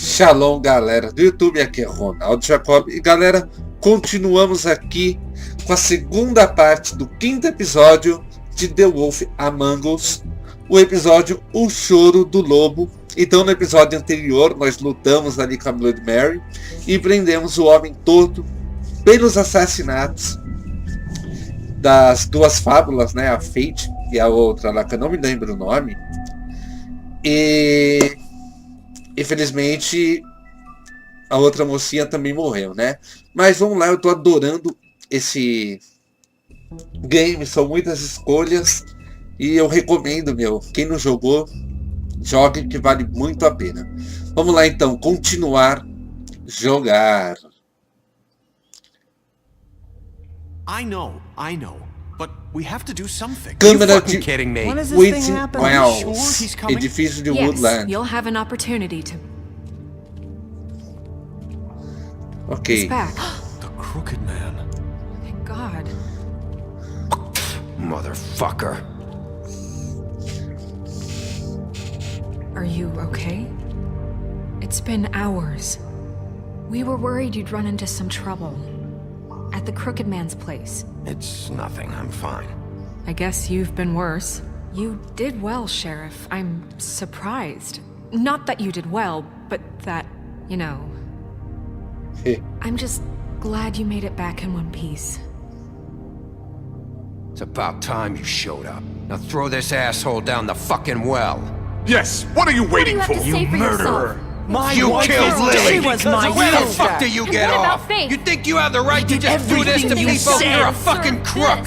Shalom, galera do YouTube, aqui é Ronaldo Jacob. E galera, continuamos aqui com a segunda parte do quinto episódio de TheWolfAmongUs, o episódio O Choro do Lobo. Então no episódio anterior nós lutamos ali com a Blood Mary e prendemos o Homem Torto pelos assassinatos das duas Fábulas, né? A Fate e a outra lá que eu não me lembro o nome. E infelizmente a outra mocinha também morreu, né? Mas vamos lá, eu tô adorando esse game, são muitas escolhas e eu recomendo, quem não jogou, jogue, que vale muito a pena. Vamos lá então, continuar jogar. I know, but we have to do something. Câmera de Waiting Wells, edifício de Woodland. You'll have an opportunity to. Ok. He's back. The Crooked Man. Thank God. Motherfucker. Are you okay? It's been hours. We were worried you'd run into some trouble. At the Crooked Man's place. It's nothing, I'm fine. I guess you've been worse. You did well, Sheriff. I'm surprised. Not that you did well, but that, you know. I'm just glad you made it back in one piece. It's about time you showed up. Now throw this asshole down the fucking well. Yes, what are you waiting for? You murderer! You killed Lily! Was my Where the sister. fuck do you get What about off? Faith? You think you have the right to just do this to people? You're a fucking crook!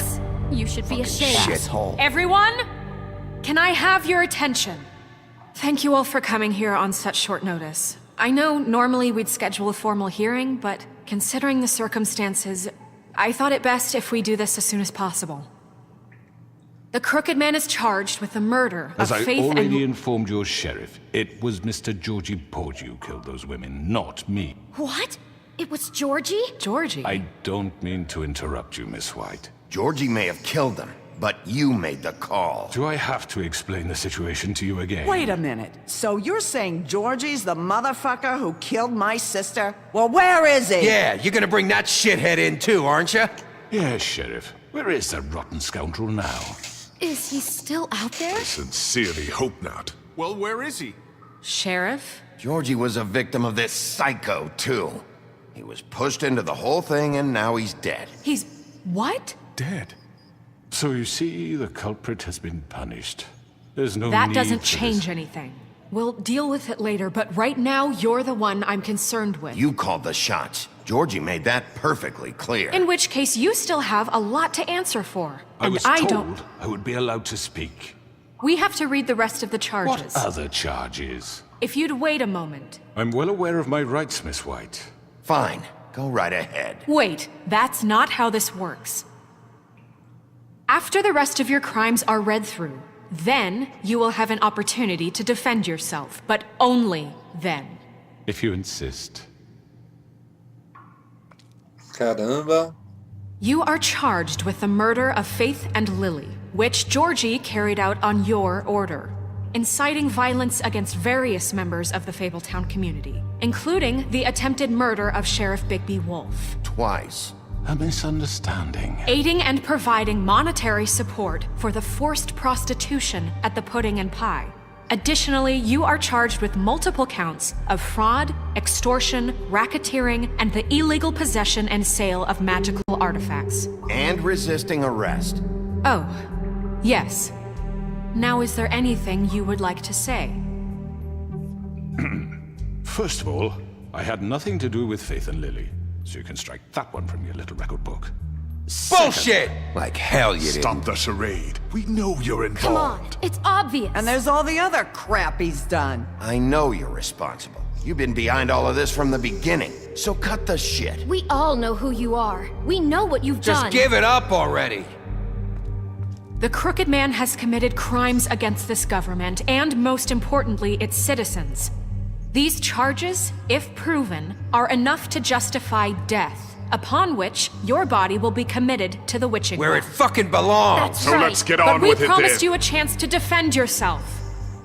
You should be ashamed. Shithole. Everyone, can I have your attention? Thank you all for coming here on such short notice. I know normally we'd schedule a formal hearing, but considering the circumstances, I thought it best if we do this as soon as possible. The Crooked Man is charged with the murder of As I Faith already and... informed your sheriff, it was Mr. Georgie Porgy who killed those women, not me. What? It was Georgie? Georgie? I don't mean to interrupt you, Miss White. Georgie may have killed them, but you made the call. Do I have to explain the situation to you again? Wait a minute. So you're saying Georgie's the motherfucker who killed my sister? Well, where is he? Yeah, you're gonna bring that shithead in too, aren't you? Yes, Sheriff. Where is that rotten scoundrel now? Is he still out there? Sincerely hope not. Well, where is he? Sheriff? Georgie was a victim of this psycho, too. He was pushed into the whole thing and now he's dead. He's... what? Dead. So you see, the culprit has been punished. There's no That need doesn't for change this. anything. We'll deal with it later, but right now, you're the one I'm concerned with. You called the shots. Georgie made that perfectly clear. In which case, you still have a lot to answer for. I And was I told don't... I would be allowed to speak. We have to read the rest of the charges. What other charges? If you'd wait a moment. I'm well aware of my rights, Miss White. Fine. Go right ahead. Wait, that's not how this works. After the rest of your crimes are read through, then you will have an opportunity to defend yourself, but only then. If you insist. Caramba. You are charged with the murder of Faith and Lily, which Georgie carried out on your order, inciting violence against various members of the Fabletown community, including the attempted murder of Sheriff Bigby Wolf. Twice. A misunderstanding. Aiding and providing monetary support for the forced prostitution at the Pudding and Pie. Additionally, you are charged with multiple counts of fraud, extortion, racketeering, and the illegal possession and sale of magical artifacts. And resisting arrest. Oh, yes. Now, is there anything you would like to say? First of all, I had nothing to do with Faith and Lily, so you can strike that one from your little record book. Bullshit! Like hell you didn't. Stop the charade. We know you're involved. Come on, it's obvious. And there's all the other crap he's done. I know you're responsible. You've been behind all of this from the beginning, so cut the shit. We all know who you are. We know what you've Just done. give it up already. The Crooked Man has committed crimes against this government and, most importantly, its citizens. These charges, if proven, are enough to justify death, upon which your body will be committed to the witching Where well. it fucking belongs. That's So right. let's get But on we with it promised then. you a chance to defend yourself.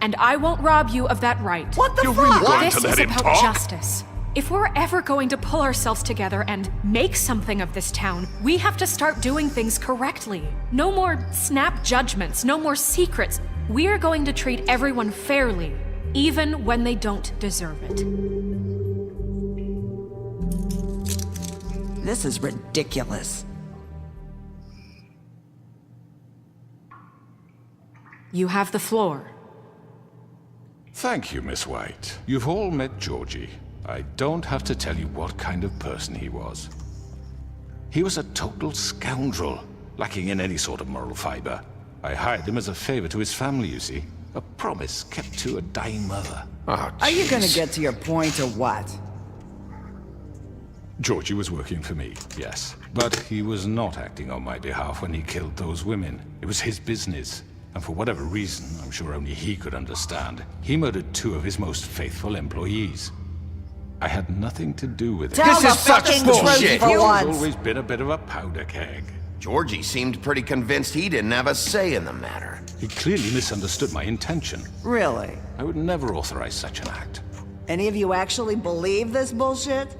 and I won't rob you of that right. What the You're fuck? really going This to let is him about talk? justice. If we're ever going to pull ourselves together and make something of this town, we have to start doing things correctly. No more snap judgments, no more secrets. We are going to treat everyone fairly, even when they don't deserve it. This is ridiculous. You have the floor. Thank you, Miss White. You've all met Georgie. I don't have to tell you what kind of person he was. He was a total scoundrel, lacking in any sort of moral fiber. I hired him as a favor to his family, you see. A promise kept to a dying mother. Oh, Are you gonna jeez. get to your point or what? Georgie was working for me, yes. But he was not acting on my behalf when he killed those women. It was his business. And for whatever reason, I'm sure only he could understand, he murdered 2 of his most faithful employees. I had nothing to do with it. Tell This the is such fucking bullshit. truth for He's once. always been a bit of a powder keg. Georgie seemed pretty convinced he didn't have a say in the matter. He clearly misunderstood my intention. Really? I would never authorize such an act. Any of you actually believe this bullshit?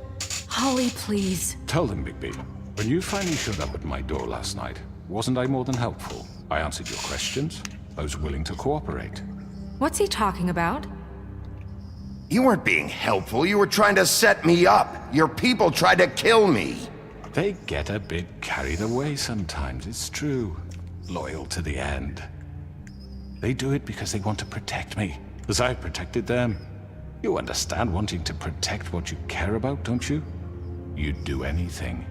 Holly, please. Tell them, Bigby, when you finally showed up at my door last night, wasn't I more than helpful? I answered your questions. I was willing to cooperate. What's he talking about? You weren't being helpful. You were trying to set me up. Your people tried to kill me. They get a bit carried away sometimes, it's true. Loyal to the end. They do it because they want to protect me, as I protected them. You understand wanting to protect what you care about, don't you? You'd do anything.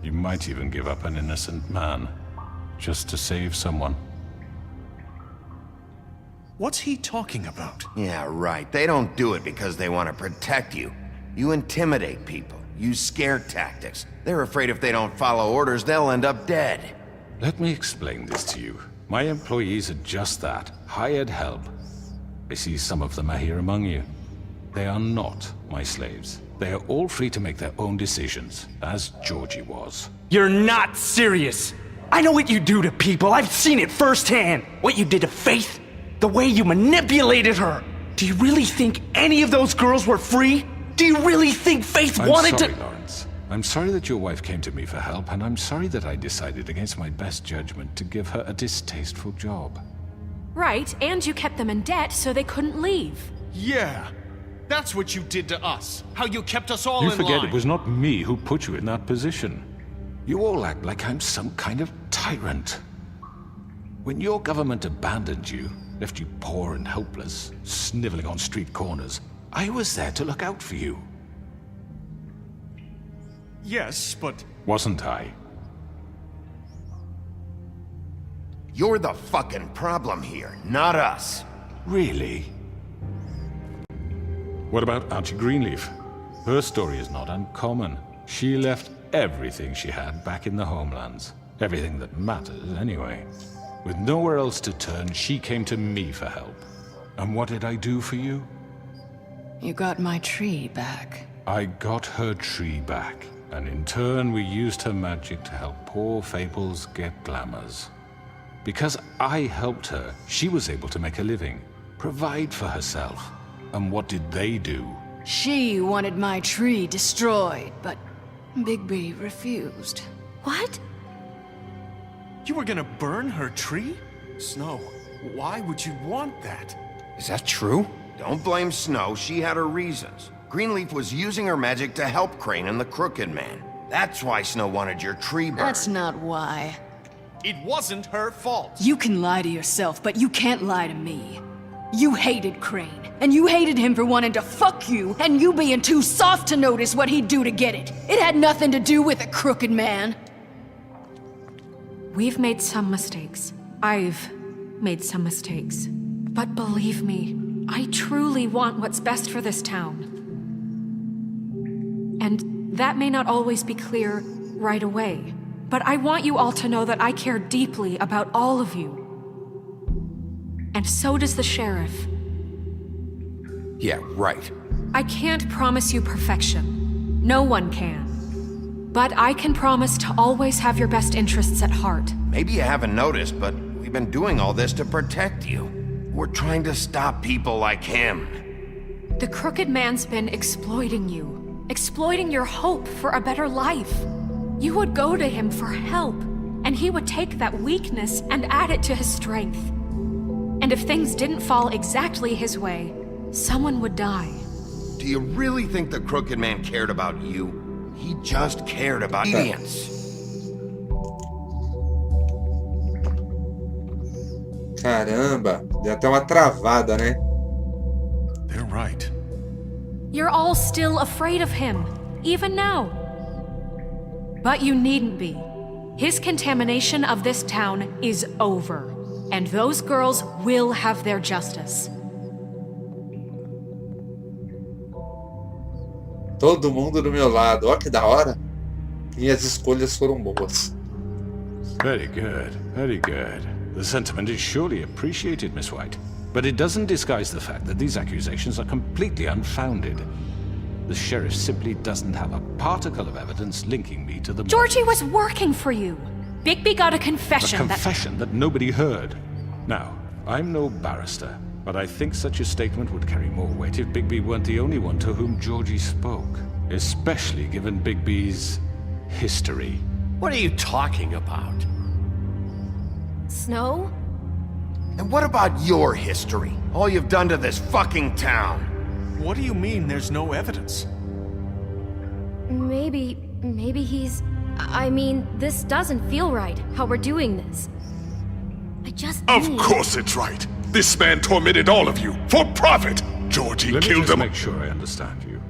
You might even give up an innocent man, just to save someone. What's he talking about? Yeah, right. They don't do it because they want to protect you. You intimidate people, use scare tactics. They're afraid if they don't follow orders, they'll end up dead. Let me explain this to you. My employees are just that, hired help. I see some of them are here among you. They are not my slaves. They are all free to make their own decisions, as Georgie was. You're not serious. I know what you do to people. I've seen it firsthand. What you did to Faith, the way you manipulated her. Do you really think any of those girls were free? Do you really think Faith wanted I'm sorry, to... Lawrence. I'm sorry that your wife came to me for help, and I'm sorry that I decided against my best judgment to give her a distasteful job. Right, and you kept them in debt so they couldn't leave. Yeah. That's what you did to us. How you kept us all You in forget line. it was not me who put you in that position. You all act like I'm some kind of tyrant. When your government abandoned you, left you poor and helpless, sniveling on street corners, I was there to look out for you. Yes, but... Wasn't I? You're the fucking problem here, not us. Really? What about Auntie Greenleaf? Her story is not uncommon. She left everything she had back in the homelands. Everything that matters, anyway. With nowhere else to turn, she came to me for help. And what did I do for you? You got my tree back. I got her tree back, and in turn we used her magic to help poor Fables get glamours. Because I helped her, she was able to make a living, provide for herself. And what did they do? She wanted my tree destroyed, but Bigby refused. What? You were gonna burn her tree? Snow, why would you want that? Is that true? Don't blame Snow, she had her reasons. Greenleaf was using her magic to help Crane and the Crooked Man. That's why Snow wanted your tree burned. That's not why. It wasn't her fault. You can lie to yourself, but you can't lie to me. You hated Crane, and you hated him for wanting to fuck you, and you being too soft to notice what he'd do to get it. It had nothing to do with a crooked man. We've made some mistakes. I've made some mistakes. But believe me, I truly want what's best for this town. And that may not always be clear right away, but I want you all to know that I care deeply about all of you. And so does the sheriff. Yeah, right. I can't promise you perfection. No one can. But I can promise to always have your best interests at heart. Maybe you haven't noticed, but we've been doing all this to protect you. We're trying to stop people like him. The crooked man's been exploiting you, exploiting your hope for a better life. You would go to him for help, and he would take that weakness and add it to his strength. And if things didn't fall exactly his way, someone would die. Do you really think the crooked man cared about you? He just cared about idiots. Caramba, deu até uma travada, né? They're right. You're all still afraid of him, even now. But you needn't be. His contamination of this town is over, and those girls will have their justice. Todo mundo do meu lado, ó que da hora. Minhas escolhas foram boas. Very good, very good. The sentiment is surely appreciated, Miss White. But it doesn't disguise the fact that these accusations are completely unfounded. The sheriff simply doesn't have a particle of evidence linking me to the... Georgie was working for you. Bigby got a confession A confession that nobody heard. Now, I'm no barrister, but I think such a statement would carry more weight if Bigby weren't the only one to whom Georgie spoke. Especially given Bigby's history. What are you talking about? Snow? And what about your history? All you've done to this fucking town? What do you mean there's no evidence? Maybe he's... I mean, this doesn't feel right, how we're doing this. I just Of need... course it's right. This man tormented all of you, for profit. Georgie Let me killed just them. make sure I understand you.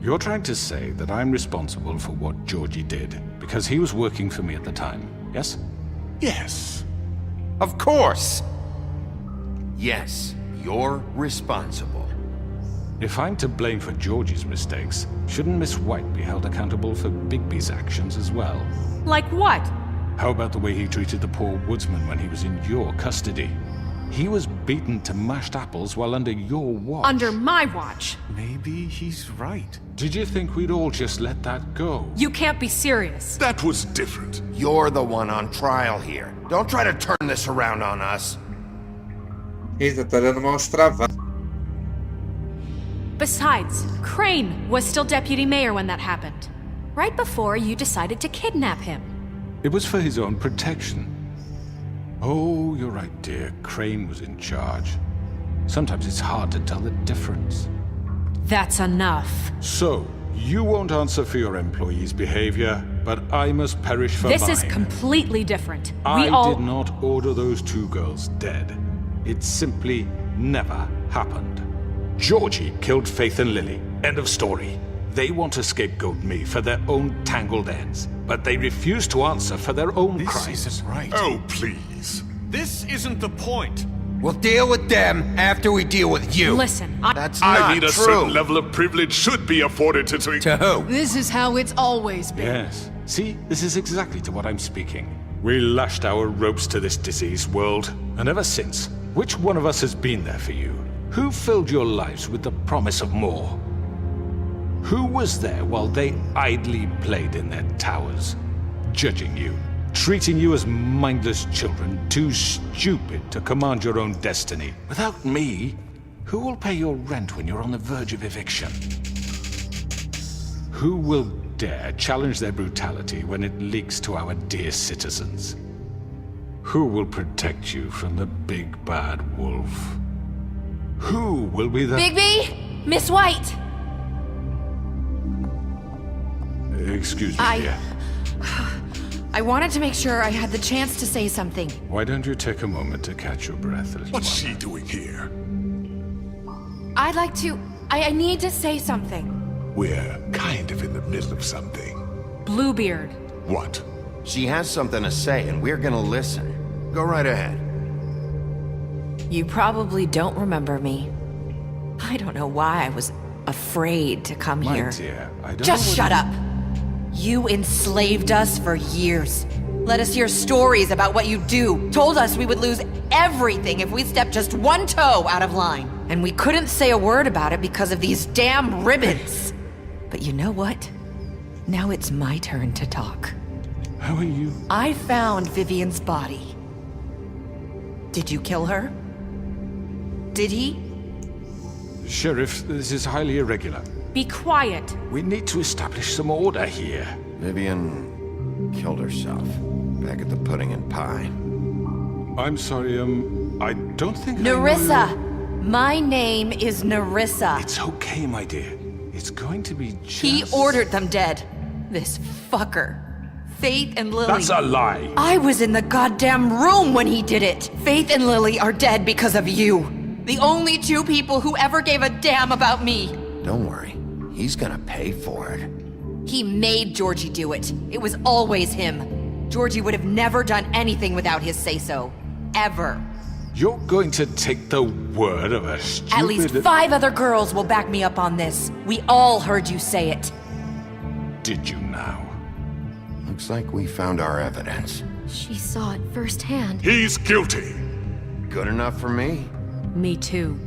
You're trying to say that I'm responsible for what Georgie did, because he was working for me at the time, yes? Yes. Of course! Yes, you're responsible. If I'm to blame for Georgie's mistakes, shouldn't Miss White be held accountable for Bigby's actions as well? Like what? How about the way he treated the poor woodsman when he was in your custody? He was beaten to mashed apples while under your watch. Under my watch. Maybe he's right. Did you think we'd all just let that go? You can't be serious. That was different. You're the one on trial here. Don't try to turn this around on us. Eita, tá dando umas travadas. Besides, Crane was still deputy mayor when that happened. Right before you decided to kidnap him. It was for his own protection. Oh, you're right, dear. Crane was in charge. Sometimes it's hard to tell the difference. That's enough. So, you won't answer for your employees' behavior, but I must perish for mine. This is completely different. I did not order those two girls dead. It simply never happened. Georgie killed Faith and Lily. End of story. They want to scapegoat me for their own tangled ends, but they refuse to answer for their own crimes. This isn't right. Oh, please. This isn't the point. We'll deal with them after we deal with you. Listen, That's not I mean, a true. certain level of privilege should be afforded to... To who? This is how it's always been. Yes. See, this is exactly to what I'm speaking. We lashed our ropes to this diseased world, and ever since, which one of us has been there for you? Who filled your lives with the promise of more? Who was there while they idly played in their towers, judging you, treating you as mindless children, too stupid to command your own destiny? Without me, who will pay your rent when you're on the verge of eviction? Who will dare challenge their brutality when it leaks to our dear citizens? Who will protect you from the big bad wolf? Who will be the... Bigby! Miss White! Excuse me, dear. I wanted to make sure I had the chance to say something. Why don't you take a moment to catch your breath a little What's while? she doing here? I'd like to... I need to say something. We're kind of in the middle of something. Bluebeard. What? She has something to say, and we're gonna listen. Go right ahead. You probably don't remember me. I don't know why I was afraid to come My here. dear, I don't Just know shut up! You enslaved us for years. Let us hear stories about what you do. Told us we would lose everything if we stepped just one toe out of line. And we couldn't say a word about it because of these damn ribbons. But you know what? Now it's my turn to talk. How are you? I found Vivian's body. Did you kill her? Did he? Sheriff, this is highly irregular. Be quiet. We need to establish some order here. Vivian killed herself back at the Pudding and Pie. I'm sorry, I don't think Nerissa! My name is Nerissa. It's okay, my dear. It's going to be just... He ordered them dead. This fucker. Faith and Lily... That's a lie! I was in the goddamn room when he did it! Faith and Lily are dead because of you. The only two people who ever gave a damn about me. Don't worry. He's gonna pay for it. He made Georgie do it. It was always him. Georgie would have never done anything without his say-so. Ever. You're going to take the word of a stupid... At least 5 other girls will back me up on this. We all heard you say it. Did you now? Looks like we found our evidence. She saw it firsthand. He's guilty. Good enough for me. Me too.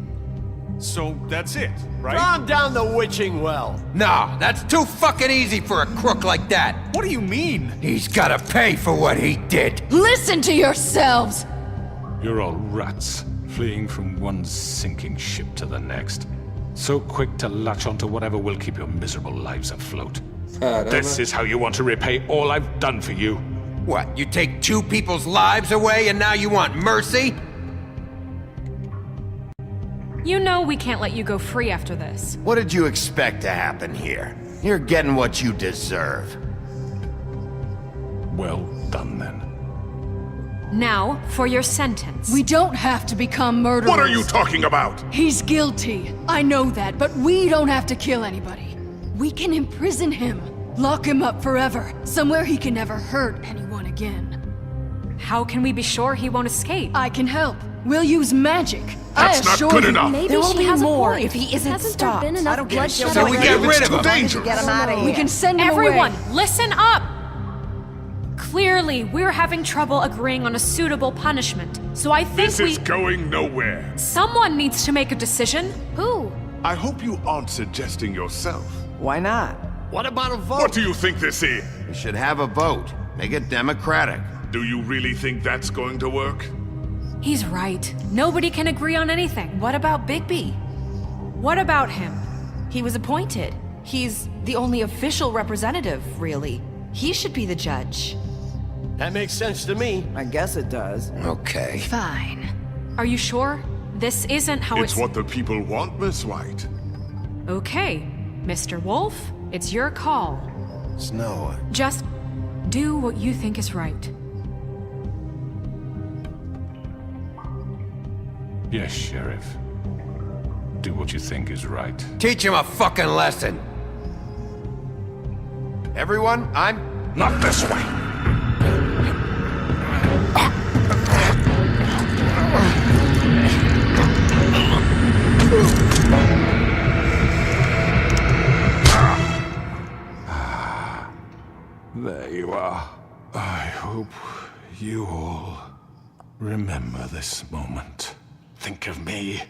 So that's it, right? Calm down the witching well. No, that's too fucking easy for a crook like that. What do you mean? He's gotta pay for what he did. Listen to yourselves! You're all rats, fleeing from one sinking ship to the next. So quick to latch onto whatever will keep your miserable lives afloat. This is how you want to repay all I've done for you. What, you take 2 people's lives away and now you want mercy? You know we can't let you go free after this. What did you expect to happen here? You're getting what you deserve. Well done, then. Now, for your sentence. We don't have to become murderers. What are you talking about? He's guilty. I know that, but we don't have to kill anybody. We can imprison him. Lock him up forever. Somewhere he can never hurt anyone again. How can we be sure he won't escape? I can help. We'll use magic. That's not good enough. Maybe There will she be has more a point. if he isn't Hasn't stopped. there been enough bloodshed So we already? get rid of him. Dangerous. Get him out of here. We can send him Everyone, away. listen up! Clearly, we're having trouble agreeing on a suitable punishment, so I think This is going nowhere. Someone needs to make a decision. Who? I hope you aren't suggesting yourself. Why not? What about a vote? What do you think this is? We should have a vote. Make it democratic. Do you really think that's going to work? He's right. Nobody can agree on anything. What about Bigby? What about him? He was appointed. He's the only official representative, really. He should be the judge. That makes sense to me. I guess it does. Okay. Fine. Are you sure? This isn't how It's what the people want, Miss White. Okay, Mr. Wolf, it's your call. Snow. Just do what you think is right. Yes, Sheriff. Do what you think is right. Teach him a fucking lesson. Everyone, I'm... Not this way! There you are. I hope you all remember this moment. Think of me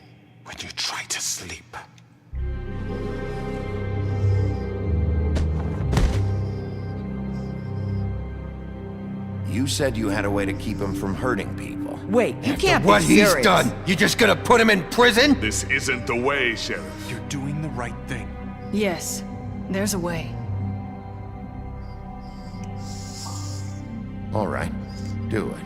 when you try to sleep. You said you had a way to keep him from hurting people. Wait, you can't What be he's serious. done, you just gonna put him in prison? This isn't the way, Sheriff. You're doing the right thing. Yes, there's a way. All right, do it.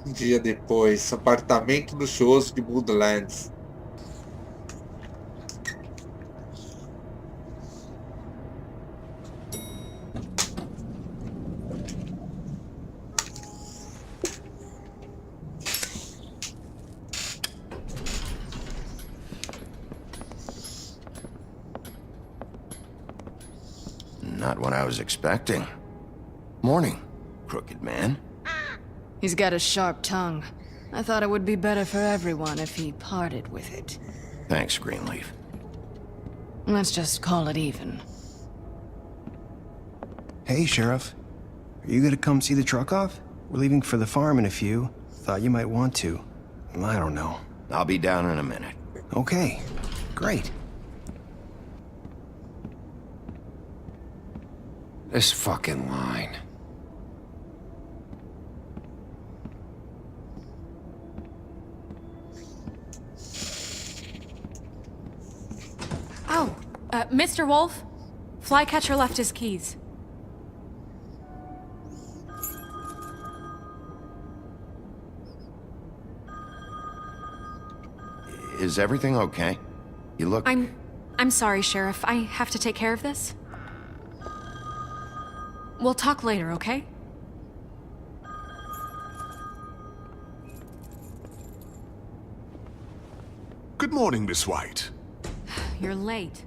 Um dia depois, apartamento luxuoso de Woodlands. Not what I was expecting. Morning, crooked man. He's got a sharp tongue. I thought it would be better for everyone if he parted with it. Thanks, Greenleaf. Let's just call it even. Hey, Sheriff. Are you gonna come see the truck off? We're leaving for the farm in a few. Thought you might want to. I don't know. I'll be down in a minute. Okay, great. This fucking line. Oh, Mr. Wolf? Flycatcher left his keys. Is everything okay? You look... I'm sorry, Sheriff. I have to take care of this. We'll talk later, okay? Good morning, Miss White. You're late.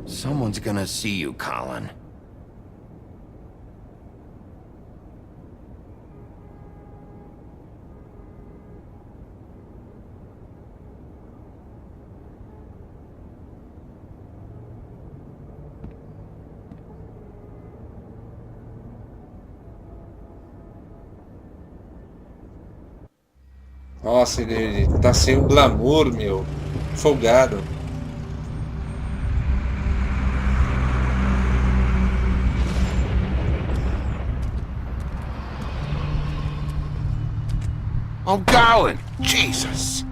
Someone's gonna see you, Colin. Nossa, ele tá sem um glamour, meu. Folgado. I'm going! Jesus!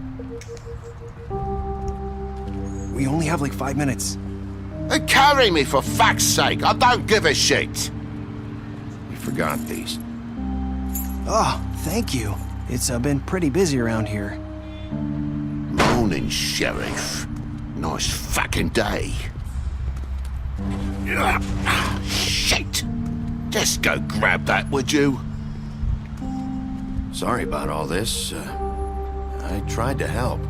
We only have like 5 minutes. Then carry me for fuck's sake! I don't give a shit! You forgot these. Oh, thank you. It's been pretty busy around here. Morning, Sheriff. Nice fucking day. Shit! Just go grab that, would you? Sorry about all this. I tried to help.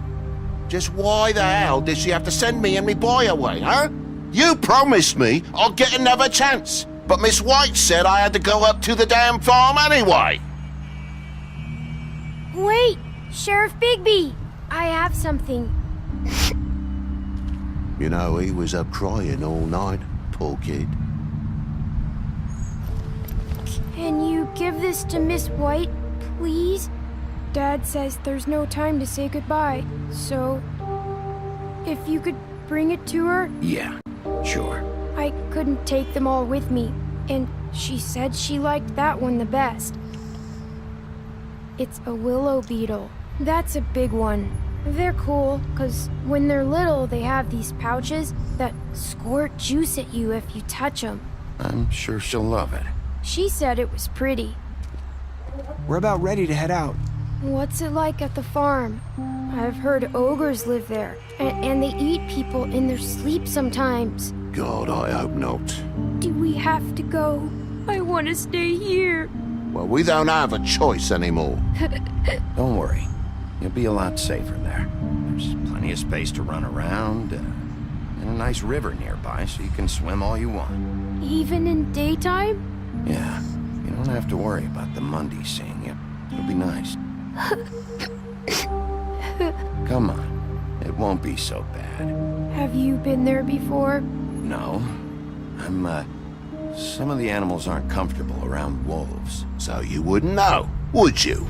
Just why the hell did she have to send me and me boy away, huh? You promised me I'll get another chance, but Miss White said I had to go up to the damn farm anyway. Wait, Sheriff Bigby, I have something. You know, he was up crying all night, poor kid. Can you give this to Miss White, please? Dad says there's no time to say goodbye, so if you could bring it to her? Yeah, sure. I couldn't take them all with me, and she said she liked that one the best. It's a willow beetle. That's a big one. They're cool, because when they're little, they have these pouches that squirt juice at you if you touch them. I'm sure she'll love it. She said it was pretty. We're about ready to head out. What's it like at the farm? I've heard ogres live there, and they eat people in their sleep sometimes. God, I hope not. Do we have to go? I want to stay here. Well, we don't have a choice anymore. Don't worry. You'll be a lot safer there. There's plenty of space to run around, and a nice river nearby, so you can swim all you want. Even in daytime? Yeah. You don't have to worry about the Monday seeing you. It'll be nice. Come on. It won't be so bad. Have you been there before? No. Some of the animals aren't comfortable around wolves, so you wouldn't know, would you?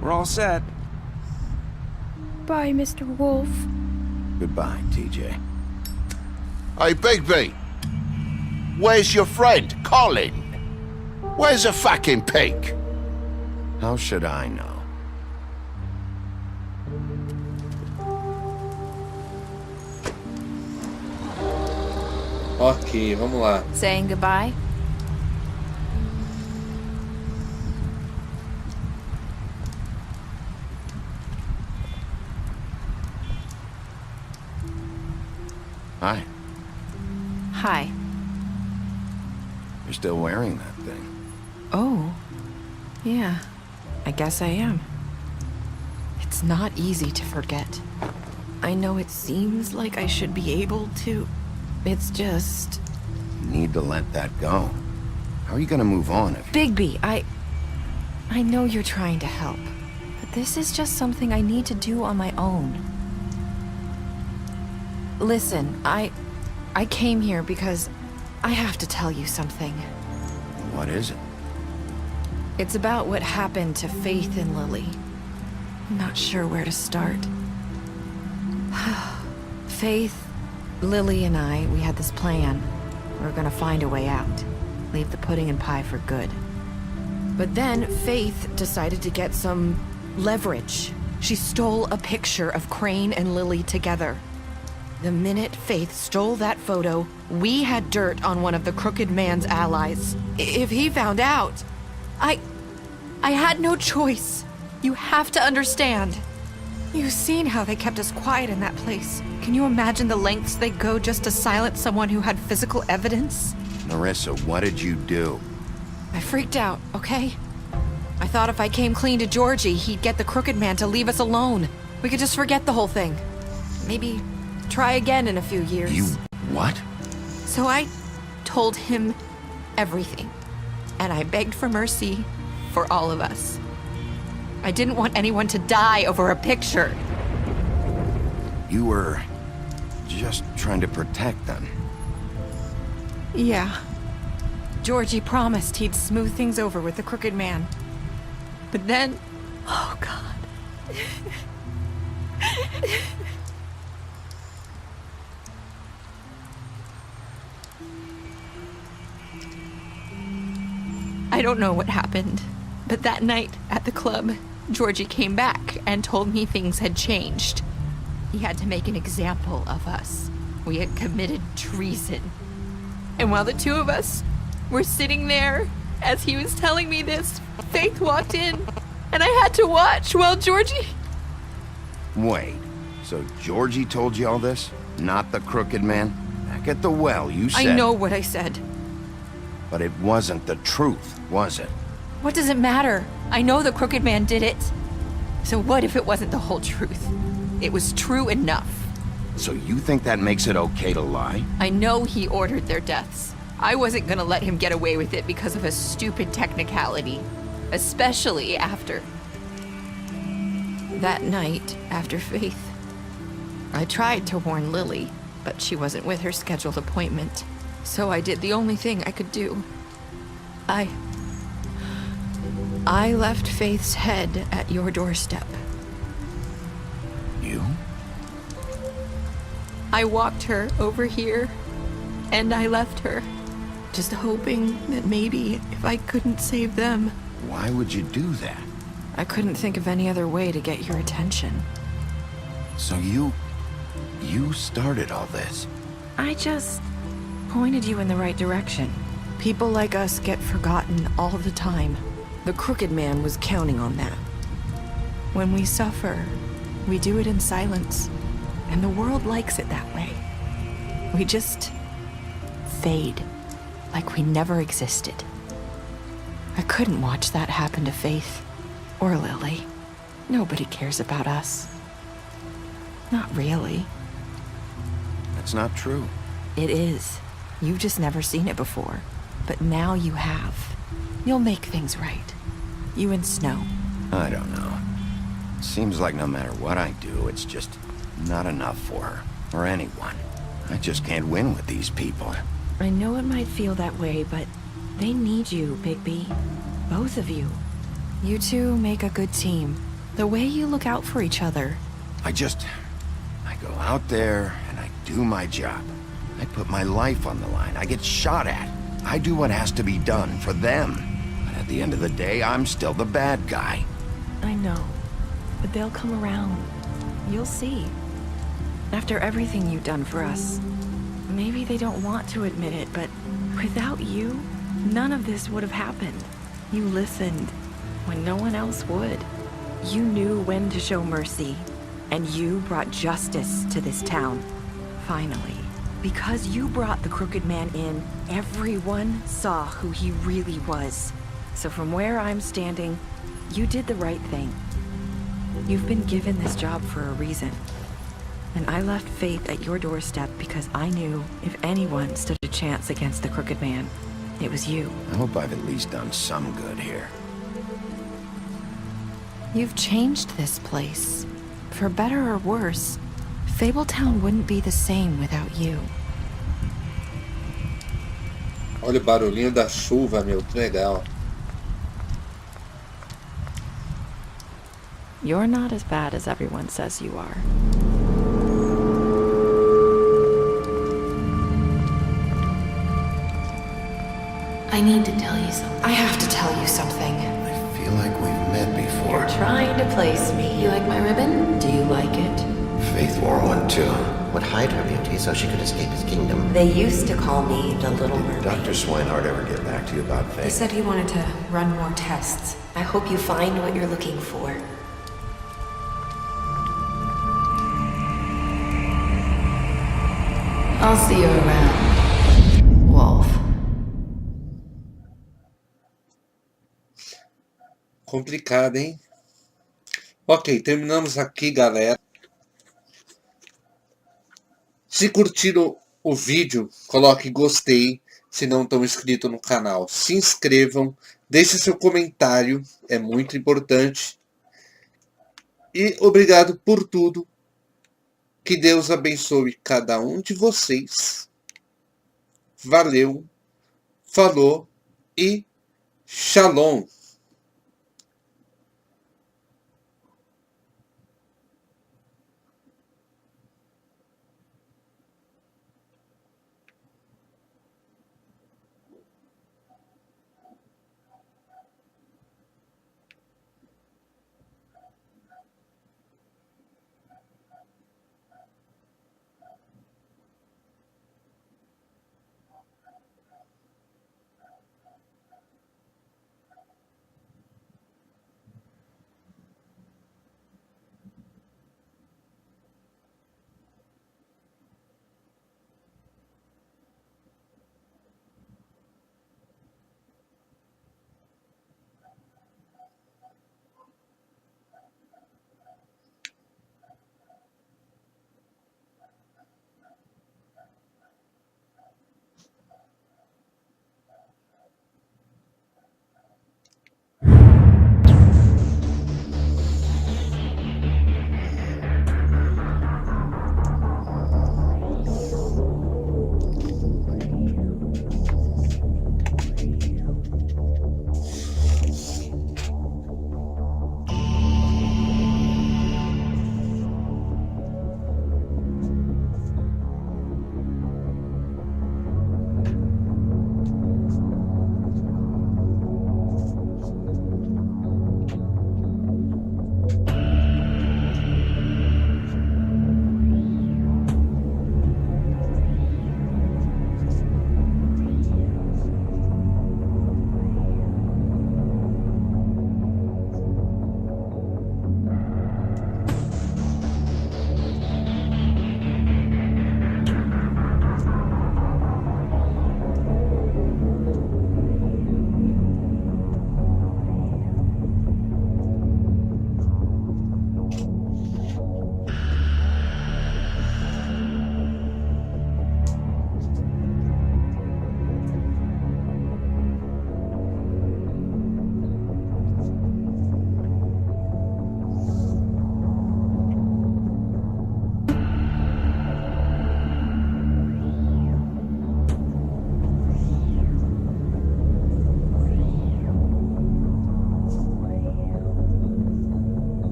We're all set. Bye, Mr. Wolf. Goodbye, TJ. Hey, Bigby! Where's your friend, Colin? Where's the fucking pig? How should I know? Ok, vamos lá. Saying goodbye? Hi. Hi. You're still wearing that thing. Oh. Yeah. I guess I am. It's not easy to forget. I know it seems like I should be able to. It's just... You need to let that go. How are you gonna move on if... Bigby, I know you're trying to help, but this is just something I need to do on my own. Listen, I came here because I have to tell you something. What is it? It's about what happened to Faith and Lily. I'm not sure where to start. Faith, Lily, and I, we had this plan. We were gonna find a way out. Leave the pudding and pie for good. But then Faith decided to get some leverage. She stole a picture of Crane and Lily together. The minute Faith stole that photo, we had dirt on one of the Crooked Man's allies. If he found out, I had no choice. You have to understand. You've seen how they kept us quiet in that place. Can you imagine the lengths they go just to silence someone who had physical evidence? Marissa, what did you do? I freaked out, okay? I thought if I came clean to Georgie, he'd get the Crooked Man to leave us alone. We could just forget the whole thing. Maybe try again in a few years. You what? So I told him everything. And I begged for mercy for all of us. I didn't want anyone to die over a picture. You were just trying to protect them. Yeah. Georgie promised he'd smooth things over with the Crooked Man. But then... Oh, God. I don't know what happened, but that night at the club, Georgie came back and told me things had changed. He had to make an example of us. We had committed treason. And while the two of us were sitting there, as he was telling me this, Faith walked in, and I had to watch while Georgie... Wait, so Georgie told you all this? Not the Crooked Man? Back at the well, you said... I know what I said. But it wasn't the truth, was it? What does it matter? I know the Crooked Man did it. So what if it wasn't the whole truth? It was true enough. So you think that makes it okay to lie? I know he ordered their deaths. I wasn't gonna let him get away with it because of a stupid technicality. Especially after... that night, after Faith. I tried to warn Lily, but she wasn't with her scheduled appointment. So I did the only thing I could do. I left Faith's head at your doorstep. You? I walked her over here, and I left her, just hoping that maybe if I couldn't save them... Why would you do that? I couldn't think of any other way to get your attention. So you started all this? I just pointed you in the right direction. People like us get forgotten all the time. The Crooked Man was counting on that. When we suffer, we do it in silence, and the world likes it that way. We just fade, like we never existed. I couldn't watch that happen to Faith, or Lily. Nobody cares about us. Not really. That's not true. It is. You've just never seen it before. But now you have. You'll make things right. You and Snow. I don't know. Seems like no matter what I do, it's just not enough for her. Or anyone. I just can't win with these people. I know it might feel that way, but they need you, Bigby. Both of you. You two make a good team. The way you look out for each other. I go out there and I do my job. I put my life on the line. I get shot at. I do what has to be done for them. But at the end of the day, I'm still the bad guy. I know. But they'll come around. You'll see. After everything you've done for us. Maybe they don't want to admit it, but without you, none of this would have happened. You listened when no one else would. You knew when to show mercy, and you brought justice to this town. Finally. Because you brought the Crooked Man in, everyone saw who he really was. So from where I'm standing, you did the right thing. You've been given this job for a reason. And I left Faith at your doorstep because I knew if anyone stood a chance against the Crooked Man, it was you. I hope I've at least done some good here. You've changed this place. For better or worse. Fabletown wouldn't be the same without you. Olha o barulhinho da chuva, meu, que legal. You're not as bad as everyone says you are. I need to tell you something. I have to tell you something. I feel like we've met before. You're trying to place me. You like my ribbon? Do you like it? Faith wore one too. Would hide her beauty so she could escape his kingdom. They used to call me the Little Mermaid. Did Dr. Swinehart ever get back to you about Faith? He said he wanted to run more tests. I hope you find what you're looking for. I'll see you around, Wolf. Complicado, hein? Ok, terminamos aqui, galera. Se curtiram o vídeo, coloque gostei. Se não estão inscritos no canal, se inscrevam. Deixe seu comentário, é muito importante. E obrigado por tudo. Que Deus abençoe cada um de vocês. Valeu, falou e shalom.